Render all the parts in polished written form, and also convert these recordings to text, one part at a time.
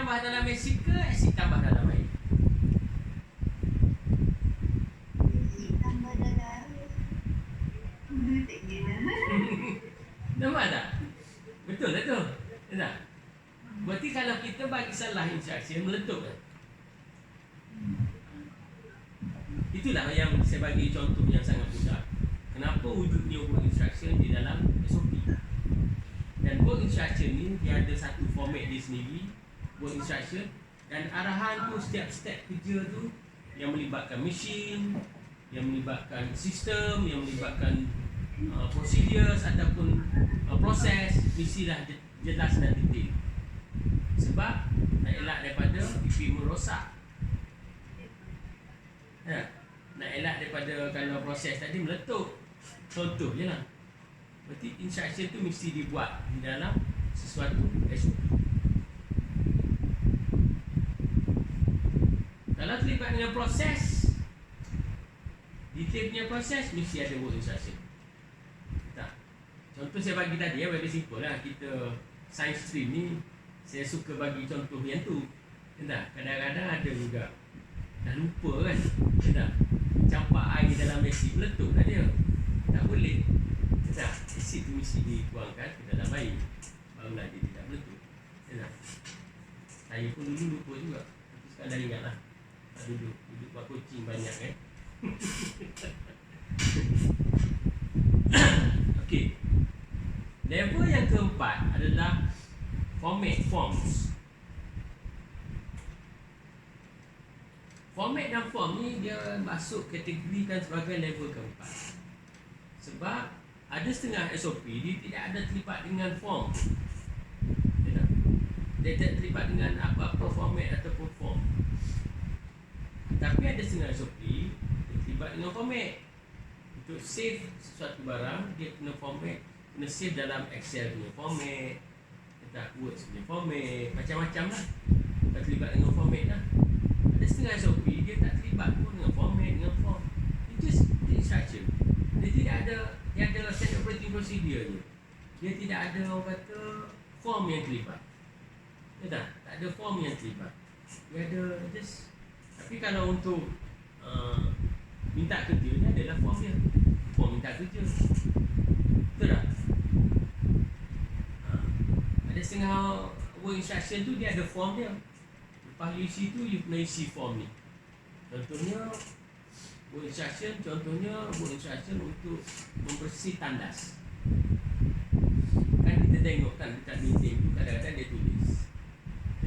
tambah dalam asid ke asid tambah dalam air? Nampak tak? Betul tak tu? Tak? Berarti kalau kita bagi salah instruction, meletup kan? Itulah yang saya bagi contoh yang sangat mudah. Kenapa wujudnya work instruction di dalam SOP. Dan work instruction ni dia ada satu format dia sendiri, work instruction, dan arahan tu setiap step kerja tu yang melibatkan mesin, yang melibatkan sistem, yang melibatkan procedures ataupun proses, mestilah jelas dan detail. Sebab nak elak daripada equipment rosak. Nak elak daripada kalau proses tadi meletup. Contoh je lah. Berarti instruction tu mesti dibuat di dalam sesuatu SOP. Kalau terlibat dengan proses, detail punya proses, mesti ada work instruction. Tak? Contoh saya bagi tadi very simple lah. Kita science stream ni, saya suka bagi contoh yang tu. Tak? Kadang-kadang ada juga dah lupa kan. Tak? Campak air dalam asid, meletup lah dia. Tak boleh. Tak? Asid tu mesti dituangkan ke dalam air, barulah dia tidak meletup. Tak? Saya pun dulu lupa juga, tapi sekarang dah ingat lah. Duduk buat coaching banyak kan. Okey. Level yang keempat adalah format forms. Format dan form ni dia masuk kategorikan sebagai level keempat. Sebab ada setengah SOP dia tidak ada terlibat dengan form. Dia tidak terlibat dengan apa-apa format ataupun form. Tapi ada setengah SOP dia terlibat dengan format. Untuk save sesuatu barang, dia kena format, kena save dalam Excel punya format, Word punya format, macam-macam lah. Tak terlibat dengan format lah. Ada setengah SOP dia tak terlibat pun dengan format, dengan form. Itu instruction. Dia tidak ada, dia ada standard operating procedure je. Dia tidak ada orang kata form yang terlibat. Ya tak? Tak ada form yang terlibat. Dia ada just. Tapi kalau untuk minta kerja ni adalah form dia. Form minta kerja. Betul tak? Ada setengah work instruction tu dia ada form dia. Lepas you isi tu, you kena isi form ni. Contohnya work instruction untuk membersih tandas. Kan kita tengok kan dekat dinding tu kadang-kadang dia tulis.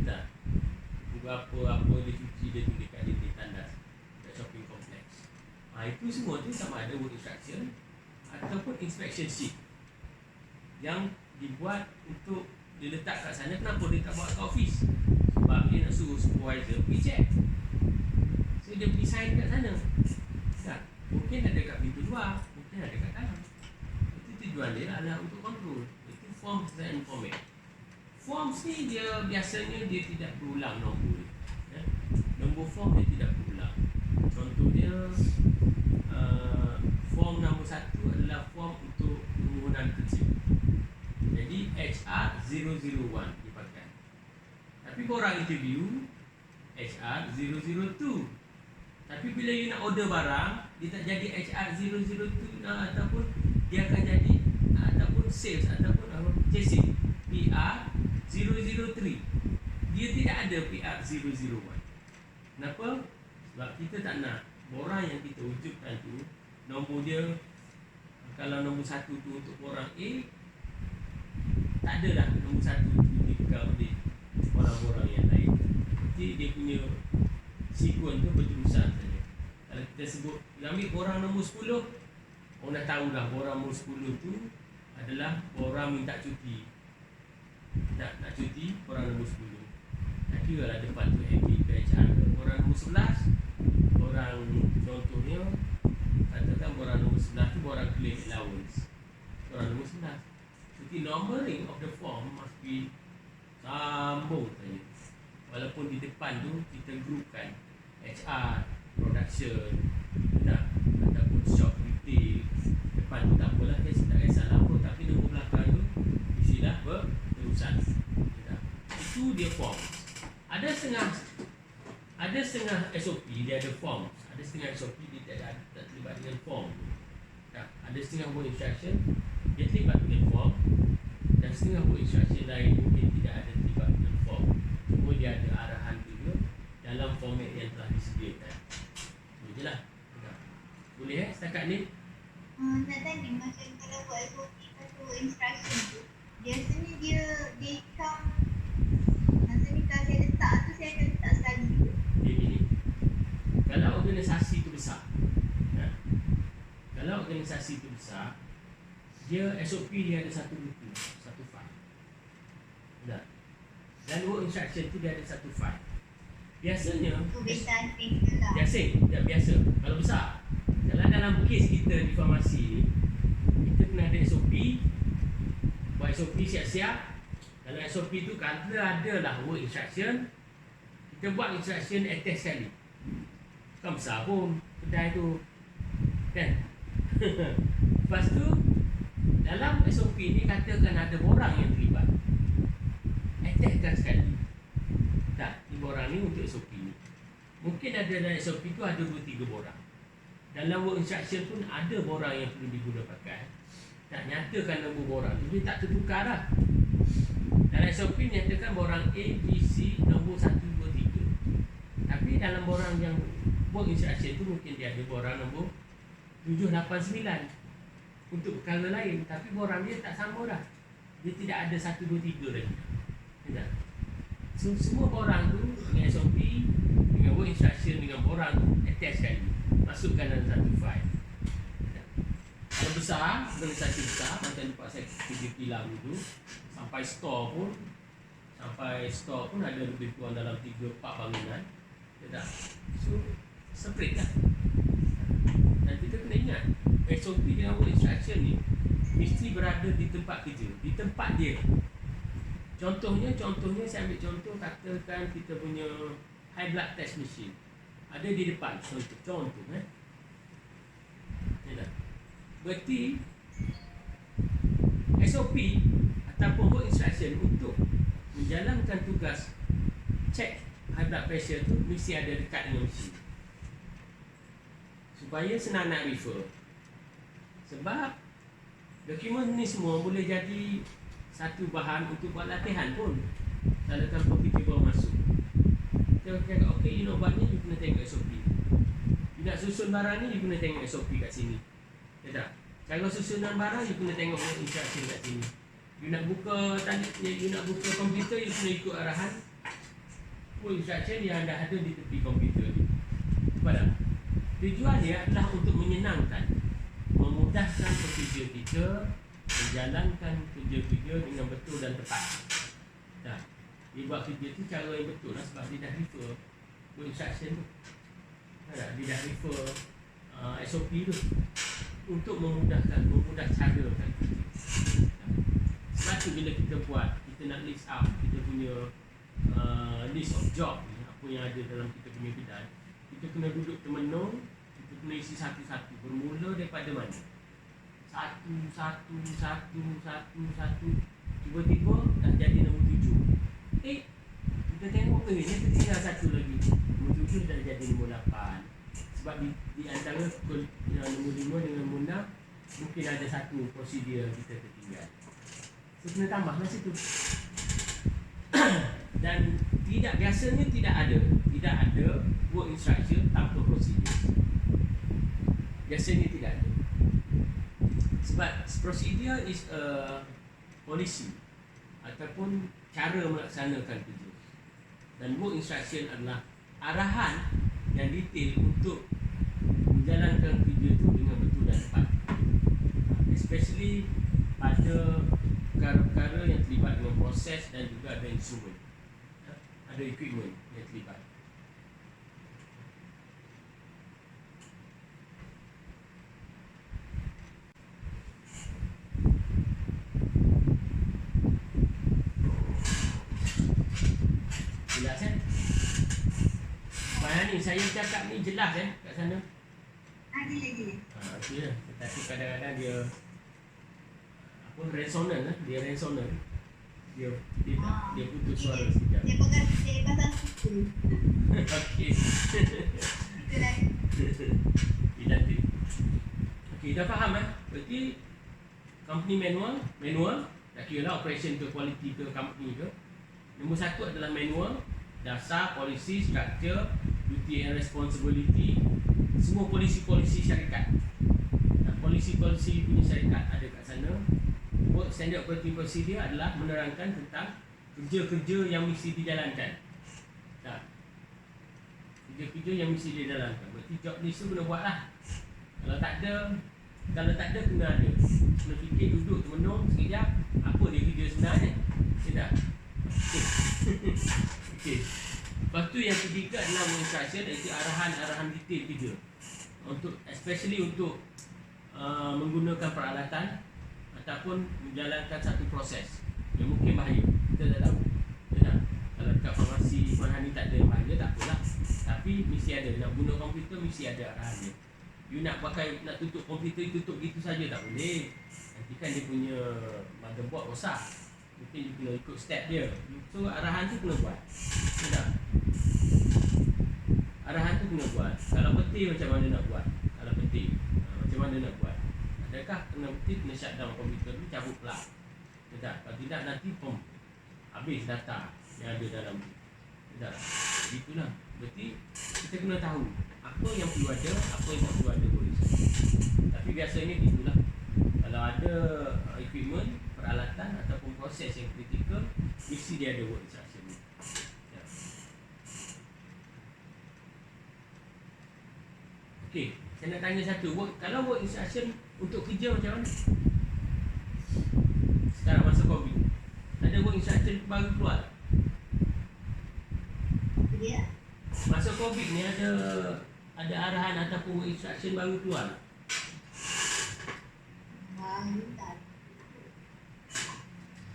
Tak? Apa dia cuci, dia tulis kat dinding tandas dekat shopping complex. Itu semua tu sama ada work instruction ataupun inspection sheet yang dibuat untuk dia letak kat sana. Kenapa dia tak bawa ke office? Sebab dia nak suruh supervisor pergi check. So dia pergi sign kat sana. Tak? Mungkin ada kat pintu luar, mungkin ada kat dalam. Itu tujuan dia adalah untuk control. Itu forms dan format. Forms ni dia biasanya dia tidak berulang nombor. Nombor form dia tidak berulang. Contoh dia form nombor 1 adalah form untuk permohonan kerja. Jadi HR 001 dipakai. Tapi korang interview HR 002. Tapi bila you nak order barang, dia tak jadi HR 002 ataupun dia akan jadi ataupun sales ataupun purchasing PR 003. Dia tidak ada PR 001. Kenapa? Sebab kita tak nak borang yang kita wujudkan tu nombor dia. Kalau nombor 1 tu untuk orang A, tak adalah nombor 1 tu dipegang oleh orang-orang yang lain. Jadi dia punya sequence tu berterusan saja. Kalau kita sebut, ambil orang nombor 10, orang dah tahu dah orang nombor 10 tu adalah orang minta cuti. Nak cuti orang nombor 10. Tak kira lah depan tu MD ke HR. Orang nombor 11, orang contohnya katakan orang nombor 11 tu orang claim allowance. Orang nombor 11. Jadi numbering of the form must be sambung saja. Walaupun di depan tu kita grupkan HR, production, ataupun shop retail. Depan tu tak apalah, dia tak kisahlah apa. Tapi nombor belakang tu isilah berterusan. Itu dia form. Ada setengah SOP dia ada form, ada setengah SOP dia tak terlibat dengan form. Ada setengah work instruction dia terlibat dengan form, dan setengah work instruction lain mungkin tidak ada terlibat dengan form. Cuma dia ada arahan juga dalam format yang telah disediakan. Itu je lah. Boleh setakat ni? Nak tanya, macam kalau buat SOP satu instruction tu, biasanya dia come, maksudnya kalau saya letak tu saya akan letak sekali juga. Dia gini, kalau organisasi tu besar, kalau organisasi tu besar, dia SOP dia ada satu buku, satu file. Dan work instruction tu dia ada satu file. Biasanya biasa kalau besar. Kalau dalam kes kita di farmasi, kita kena ada SOP. Buat SOP siap-siap. Kalau SOP tu kalau ada lah work instruction, kita buat instruction attach sekali. Kan besar pun kedai tu, kan? Lepas tu dalam SOP ni katakan ada borang yang terlibat, attachkan sekali. Tak, ni borang ni untuk SOP ni. Mungkin ada dalam SOP tu ada 2-3 borang. Dalam work instruction pun ada borang yang perlu diguna pakai. Tak nyatakan nombor borang tu, dia tak tertukar lah. Dalam SOP nyatakan borang A, B, C, nombor 1, 2, 3. Tapi dalam borang yang work instruction tu mungkin dia ada borang nombor 7, 8, 9 untuk perkara lain. Tapi borang dia tak sama dah. Dia tidak ada 1, 2, 3 lagi. Tidak. So, semua borang tu dengan SOP, dengan work instruction, dengan borang tu attach sekali, masukkan dalam satu file. Kalau besar, organisasi besar, macam tempat saya kerja kilang dulu, sampai store pun ada lebih kurang dalam 3-4 bangunan. Tak? So, separate lah. Dan kita kena ingat, SOP dengan work instruction ni mesti berada di tempat kerja, di tempat dia. Contohnya saya ambil contoh, katakan kita punya high blood test machine ada di depan, contoh berarti SOP ataupun work instruction untuk menjalankan tugas cek high blood pressure tu mesti ada dekat dengan mesin, supaya senang nak refer. Sebab dokumen ni semua boleh jadi satu bahan untuk buat latihan pun. Kalau tanpa kita bawa masuk, kita kata okay, you nak buat ni, you kena tengok SOP. You nak susun barang ni, you kena tengok SOP kat sini. Tak? Kalau susunan barang, you kena tengok instruction kat sini. You nak buka komputer, you kena ikut arahan instruction yang dah ada di tepi komputer ni. Nampak? Tujuan dia adalah untuk menyenangkan, memudahkan pekerja kita menjalankan kerja-kerja dengan betul dan tepat. Nah, dia buat kerja tu cara yang betul lah, sebab dia dah refer instruction tu. Dia dah refer SOP tu untuk memudah cara kan. Sebab tu bila kita buat, kita nak list out kita punya list of job ni, apa yang ada dalam kita punya kedai, kita kena duduk termenung, kita kena isi satu-satu, bermula daripada mana. Satu, tiba-tiba dah jadi nombor 7. Kita tengok ni tinggal satu lagi, nombor 7 dah jadi nombor 8. Sebab di antara nombor 5 dengan nombor 6 mungkin ada satu prosedur kita tertinggal. So kena tambahlah situ. Dan biasanya tidak ada work instruction tanpa prosedur. Biasanya tidak ada. Sebab prosedur is a policy ataupun cara melaksanakan kerja. Dan work instruction adalah arahan yang detail untuk menjalankan kerja itu dengan betul dan tepat. Especially pada perkara-perkara yang terlibat dengan proses dan juga ada instrumen, ada equipment yang terlibat. Jelas kan? Mana ni saya cakap ni jelas kat sana? Jelas. Okey lah. Tetapi kadang-kadang dia resonant lah, dia putus suara sekejap. Dia pasang Okey. Itulah. Identik. Okey, dah faham Berarti company manual tak kira lah operation ke quality ke company ke. Nombor satu adalah manual, dasar, policy, structure, duty and responsibility, semua polisi-polisi syarikat. Polisi-polisi punya syarikat ada kat sana. Work standard operating procedure adalah menerangkan tentang kerja-kerja yang mesti dijalankan. Tak. Kerja-kerja yang mesti dijalankan. Berarti job list tu kena buat lah. Kalau tak ada kena ada. Kena fikir, duduk termenung sekejap, apa dia kerja sebenarnya. Tidak. Okey. Lepas tu yang ketiga adalah instruction, iaitu arahan-arahan detail kerja. Especially untuk menggunakan peralatan ataupun menjalankan satu proses yang mungkin bahaya. Kita tak tahu. Kalau dekat farmasi Puan Hani tak ada bahaya, tak apalah. Tapi mesti ada. Nak guna komputer mesti ada arahannya. You nak tutup komputer, tutup gitu saja tak boleh. Nanti kan dia punya motherboard rosak. Mungkin you kena ikut step dia. So arahan tu kena buat. Tak? Arahan tu kena buat. Kalau peti macam mana nak buat? Kalau peti macam mana nak buat? Adakah kena shutdown komputer tu, cabut plug? Tak? Kalau tidak nanti habis data yang ada dalam tu. Tak? Itulah. Berarti kita kena tahu apa yang perlu ada, apa yang tak perlu ada boleh. Tapi biasanya itulah. Kalau ada equipment, peralatan ataupun proses yang kritikal, mesti dia ada work instruction. Ya. Okey, saya nak tanya satu. Kalau work instruction untuk kerja macam mana? Sekarang masa COVID, ada work instruction baru keluar? Ya. Masa COVID ni ada arahan ataupun work instruction baru keluar? Tak.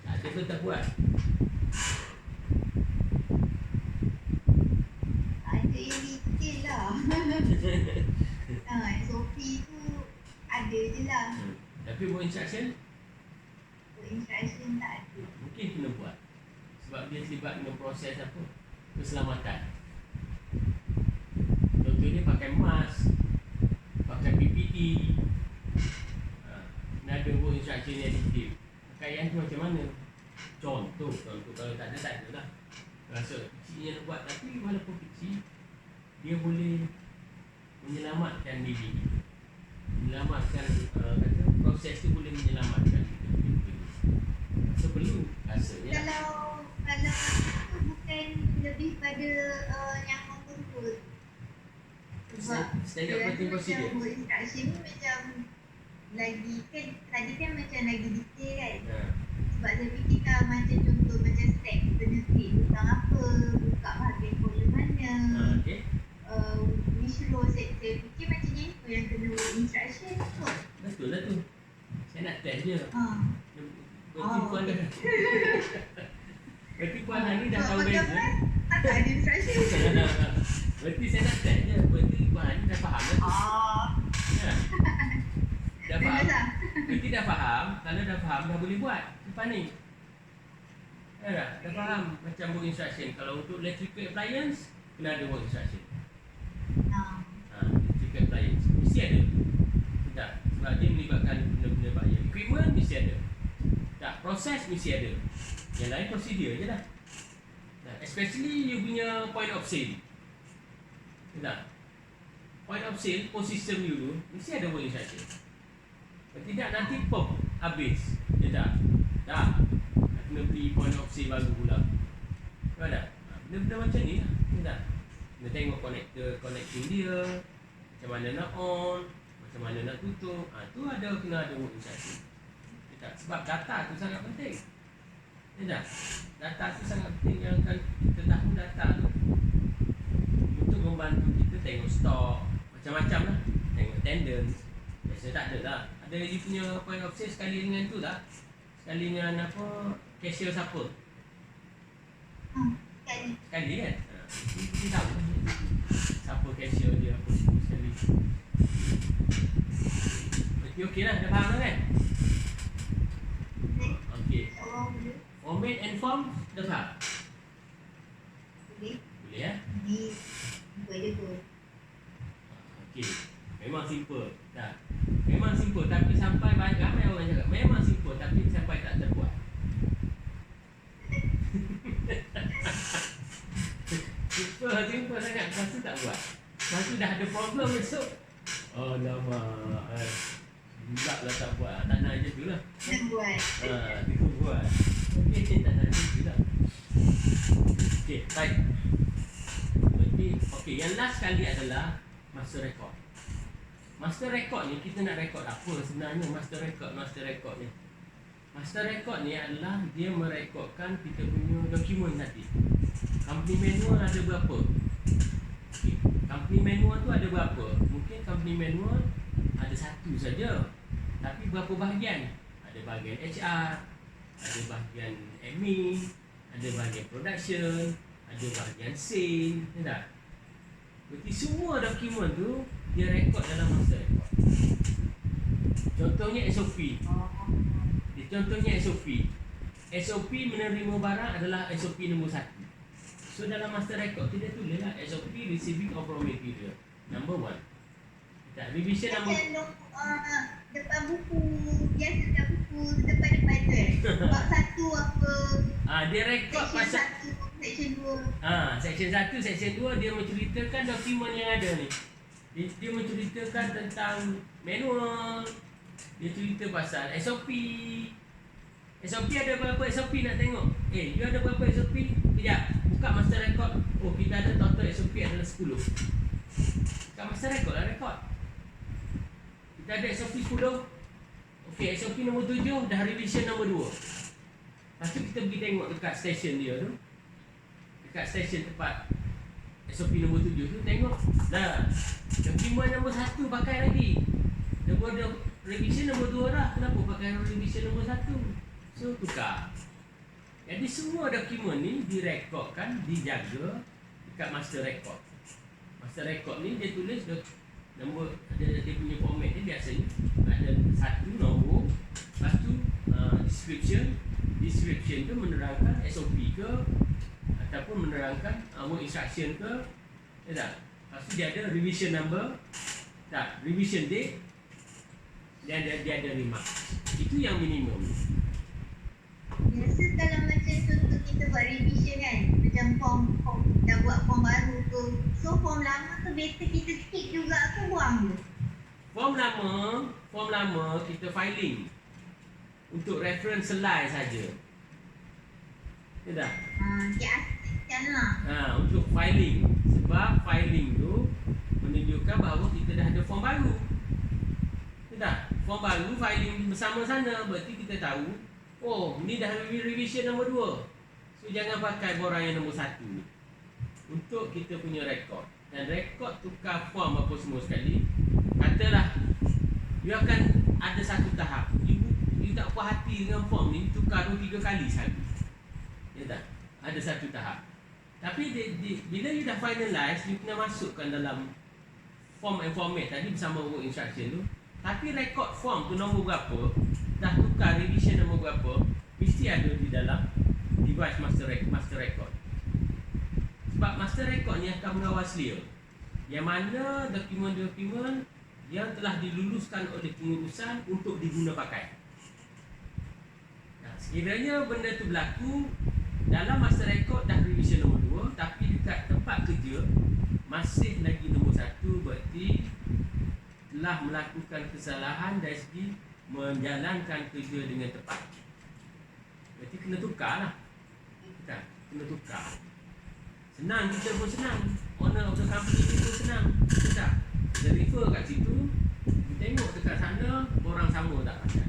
Tak ada pun tak buat. Ada yang detail lah. SOP tu ada je lah. Tapi work instruction Instruction tak ada. mungkin kena buat. Sebab dia terlibat dengan proses apa? Keselamatan. Contohnya pakai mask, pakai PPE. Ada work instruction yang detail. Pakaian tu macam mana? Contoh kalau tak ada lah. Rasa kecilnya nak buat, tapi walaupun kecil, dia boleh menyelamatkan diri kita. Menyelamatkan proses tu boleh menyelamatkan kita. So perlu rasanya. Kalau tu bukan lebih pada yang membentuk. Sebab Standard operating procedure. macam work instruction ni macam lagi kan, tadi kan macam lagi detail kan. Sebab saya fikir kalau macam contoh macam step benefit tentang apa, buka bahagian folder mana, Okay. which row, saya fikir macam ni tu yang kena work instruction kot. Betul lah tu. Saya nak test je. Berarti Oh. Puan dah Berarti Puan Hani dah tahu beza. Tak ada instruction. Berarti saya nak test je. Berarti Puan Hani dah faham lah tu. Ya. Dah faham. Berarti dah faham. Kalau dah faham dah boleh buat. Lepas ni. Ya tak? Dah faham macam work instruction. Kalau untuk electrical appliance, kena ada work instruction. Electrical appliance. Mesti ada. Tak? Sebab dia melibatkan benda-benda bahaya. Equipment mesti ada. Tak? Proses mesti ada. Yang lain prosedur je lah. Especially you punya point of sale. Tak? Point of sale, post system you tu, mesti ada work instruction. Kalau tidak nanti habis. Ya tak? Tak. Kena beli point of sale baru pula. Tahu tak? Benda-benda macam ni lah. Ya tak? Kena tengok connecting dia. Macam mana nak on. Macam mana nak tutup. Tu kena ada work instruction. Ya tak? Sebab data tu sangat penting. Ya tak? Data tu sangat penting. Yang kan kita tahu data tu untuk membantu kita tengok stok. Macam-macam lah. Tengok attendance. Biasanya tak ada lah. Ada dia punya point of sale sekali dengan tu lah. Sekali dengan apa, cashier siapa. Sekali kan. Kita tahu siapa cashier dia apa semua sekali. Okey lah, dah faham kan? Okey. Format and form dah faham? Boleh. Boleh ya? Jadi buat je tu. Okey. Memang simple. Dah. Memang simple tapi sampai banyak ramai orang cakap memang simple tapi sampai tak terbuat. Simple sangat. Lepas tu tak buat. Lepas tu dah ada problem besok. Oh lama. Budak lah tak buat. Tak nak je tu lah. Nak buat. Dia pun buat. Okey, tak nak je tu lah. Okey, baik. Berarti, okey, yang last sekali adalah master record. Master record ni kita nak record apa sebenarnya master record ni? Master record ni adalah dia merekodkan kita punya dokumen tadi. Company manual ada berapa? Okay. Company manual tu ada berapa? Mungkin company manual ada satu saja. Tapi berapa bahagian? Ada bahagian HR, ada bahagian admin, ada bahagian production, ada bahagian scene, tak? Berarti semua dokumen tu dia rekod dalam master record. Contohnya SOP. Contohnya SOP. SOP menerima barang adalah SOP nombor 1. So dalam master record kita tulislah SOP receiving of raw material number 1. Tak revision number depan buku biasa kat buku depan tu bab 1 apa. Dia rekod pasal section 2. Section 1, section 2 dia menceritakan dokumen yang ada ni. Dia menceritakan tentang manual. Dia cerita pasal SOP. SOP ada berapa SOP nak tengok? You ada berapa SOP? Kejap, buka master record. Oh, kita ada total SOP adalah 10. Buka master record lah rekod. Kita ada SOP 10. Okey, SOP nombor 7 dah revision nombor 2. Lepas tu kita pergi tengok dekat station dia tu. Dekat station tempat SOP nombor 7 tu tengok. Dah. Dokumen nombor 1 pakai lagi. Nombor revision nombor 2 dah. Kenapa pakai revision nombor 1? So tukar. Jadi semua dokumen ni direkodkan, dijaga dekat master record. Master record ni dia tulis nombor dia punya format dia biasanya ada 1 nombor, lepas tu description tu menerangkan SOP ke ataupun menerangkan work instruction ke, tak? Lepas tu dia ada revision number, tak, revision date, dia ada remark. Itu yang minimum. Biasa kalau macam contoh kita buat revision kan, macam form dah buat form baru tu, so form lama tu better kita skip juga ke buang je? Form lama kita filing untuk reference slide saja. Ya tak? Dia asisten lah. Untuk filing, sebab filing tu menunjukkan bahawa kita dah ada form baru. Ya tak? Form baru filing bersama sana, berarti kita tahu oh, ni dah revision nombor 2. So jangan pakai borang yang nombor 1 ni untuk kita punya rekod. Dan rekod tukar form apa semua sekali, katalah you akan ada satu tahap you tak puas hati dengan form ni, tukar 2-3 kali sekali. Ya tak? Ada satu tahap. Tapi bila you dah finalize, you kena masukkan dalam form and format tadi bersama work instruction tu. Tapi rekod form tu nombor berapa, dah tukar revision nombor berapa, mesti ada di dalam device master record. Sebab master record ni akan mengawasi yang mana dokumen-dokumen yang telah diluluskan oleh pengurusan untuk diguna pakai. Sekiranya benda tu berlaku dalam master record dah revision nombor 2, tapi dekat tempat kerja masih lagi nombor 1, berarti telah melakukan kesalahan dari segi menjalankan kerja dengan tepat. Berarti kena tukar lah. Kena tukar. Senang, kita pun senang. Owner of the company ni pun senang. Tak? Dia refer kat situ, kita tengok dekat sana, orang sama tak pakai.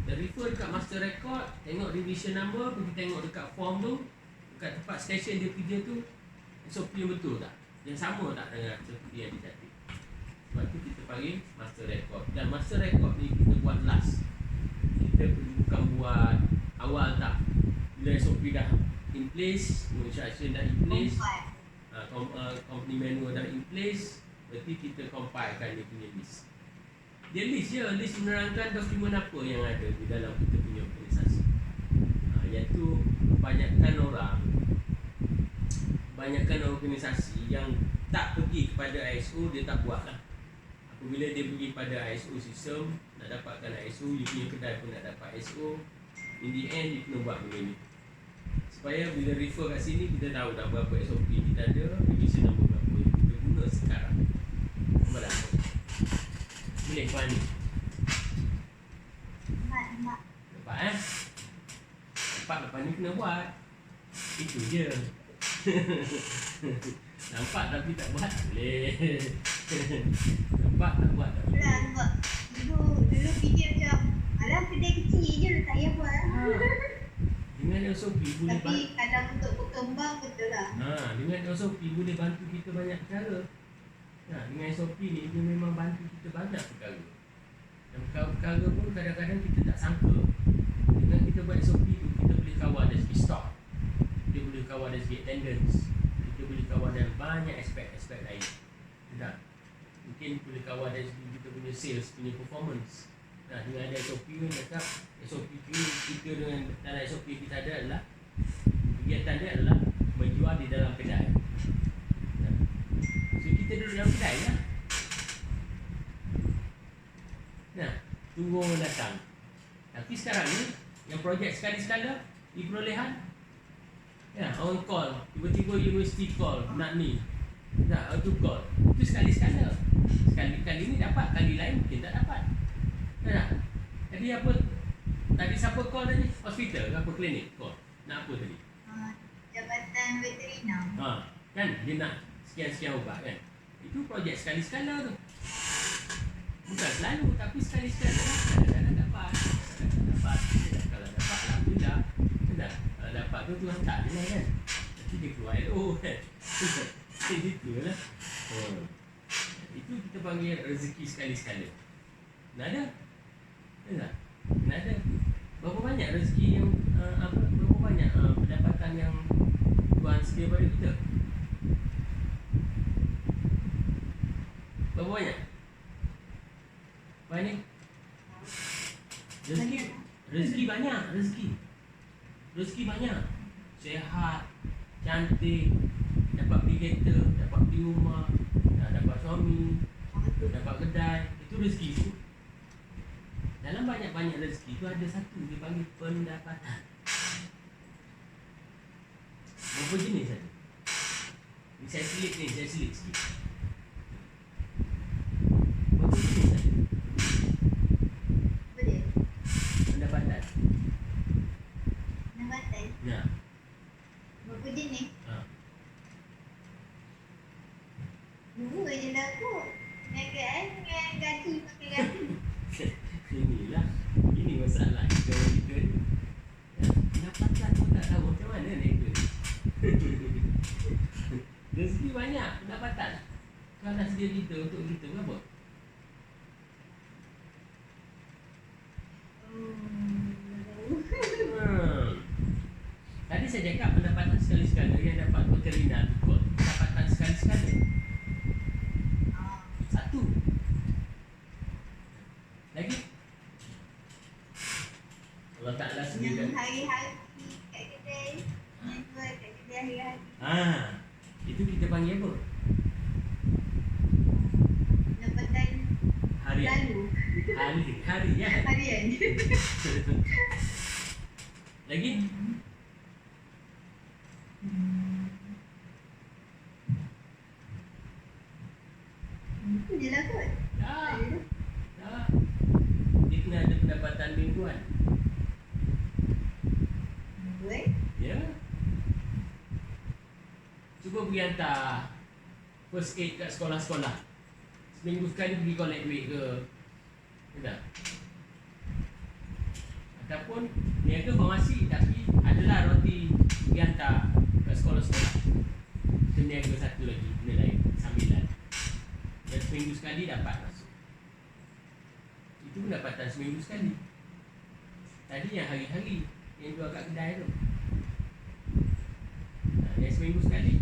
Dia refer dekat master record, tengok revision number, pergi tengok dekat form tu, dekat tempat station dia kerja tu, SOP yang betul tak? Yang sama tak dengan seperti yang dicatat? Sebab tu kita panggil master record. Dan master record ni kita buat last. Kita bukan buat awal tak. Bila SOP dah in place, instruction dah in place, company manual dah in place, berarti kita compilekan dia punya list. Dia list je, list menerangkan dokumen apa yang ada di dalam kita punya organisasi. Iaitu kebanyakan orang banyakkan organisasi yang tak pergi kepada ISO, dia tak buat lah. Apabila dia pergi pada ISO sistem, nak dapatkan ISO, you punya kedai pun nak dapat ISO, in the end dia kena buat begini. Supaya bila refer kat sini, kita tahu dah berapa SOP kita ada, divisi nombor berapa yang kita guna sekarang. Nampak tak? Boleh kau ni? Nampak. Nampak Nampak lepas ni kena buat. Itu je. Nampak tapi tak buat, boleh. Nampak tak buat, tak boleh. Itulah sebab dulu fikir macam alah kedai kecil je tak payah buat. Dengan SOP boleh Tapi kadang untuk berkembang betul lah. dengan SOP boleh bantu kita banyak perkara. Dengan SOP ni dia memang bantu kita banyak perkara. Dan perkara-perkara pun kadang-kadang kita tak sangka. Dengan kita buat SOP tu, kita boleh kawal dari segi stok, kita boleh kawal dari segi attendance, kita boleh kawal dari banyak aspek-aspek lain. Tak? Mungkin boleh kawal dari segi kita punya sales, punya performance. Dengan ada SOP ni cakap, SOP kita dengan dalam SOP kita ada adalah kegiatan dia adalah menjual di dalam kedai. So kita duduk dalam kedai lah. Tunggu orang datang. Tapi sekarang ni yang projek sekali-sekala di perolehan, orang call, tiba-tiba universiti call nak ni, tu call, itu sekali-sekala. Sekali-kali ni dapat, kali lain mungkin tak dapat. Jadi apa? Tadi siapa call tadi? Hospital ke apa, klinik call? Nak apa tadi? Jabatan veterina. Kan dia nak sekian-sekian ubat kan. Itu projek sekali-sekala tu. Bukan selalu tapi sekali-sekala lah. Kadang-kadang dapat. Kalau dapat alhamdulillah. Kalau dapat tu hantar je lah kan. Nanti dia keluar LO kan. Itu lah. Itu kita panggil rezeki sekali-sekala. Nak ada? Nak ada? Berapa banyak rezeki yang berapa banyak pendapatan yang Tuhan sedia pada kita? Berapa banyak? Banyak. Rezeki banyak, rezeki banyak. Sehat, cantik, dapat beli kereta, dapat beli rumah, dapat suami, dapat kedai. Itu rezeki tu. Dalam banyak-banyak rezeki tu ada satu dia panggil pendapatan. Berapa jenis ada? Ni saya selit sikit. Berapa jenis ada? Boleh. Pendapatan. Ya. Berapa jenis? Dua je lah kot. Niagaan dengan gaji pakai gaji. Ini masalah kita ni. Pendapatan pun tak tahu macam mana ni. Rezeki banyak, pendapatan. Kau dah sedia kita untuk kita berapa? Tadi saya cakap pendapatan sekali-sekala yang dapat veterina tu kot. Pendapatan sekali-sekala. Satu. Lagi? Allah Ta'ala sendiri. Yang hari-hari kat kedai. Yang jual kat kedai hari-hari. Itu kita panggil apa? Pendapatan Harian. lalu. Harian. Harian. Lagi? Itu je lah kot. Dah. Dia kena ada pendapatan mingguan. Buat. Ya. Cuba pergi hantar first aid kat sekolah-sekolah. Seminggu sekali pergi collect duit ke. Tak? Ataupun niaga farmasi tapi adalah roti pergi hantar kat sekolah-sekolah. Kita niaga satu lagi, benda lain, sambilan. Dan seminggu sekali dapat masuk. Itu pendapatan seminggu sekali. Tadi yang hari-hari yang jual kat kedai tu. Yang seminggu sekali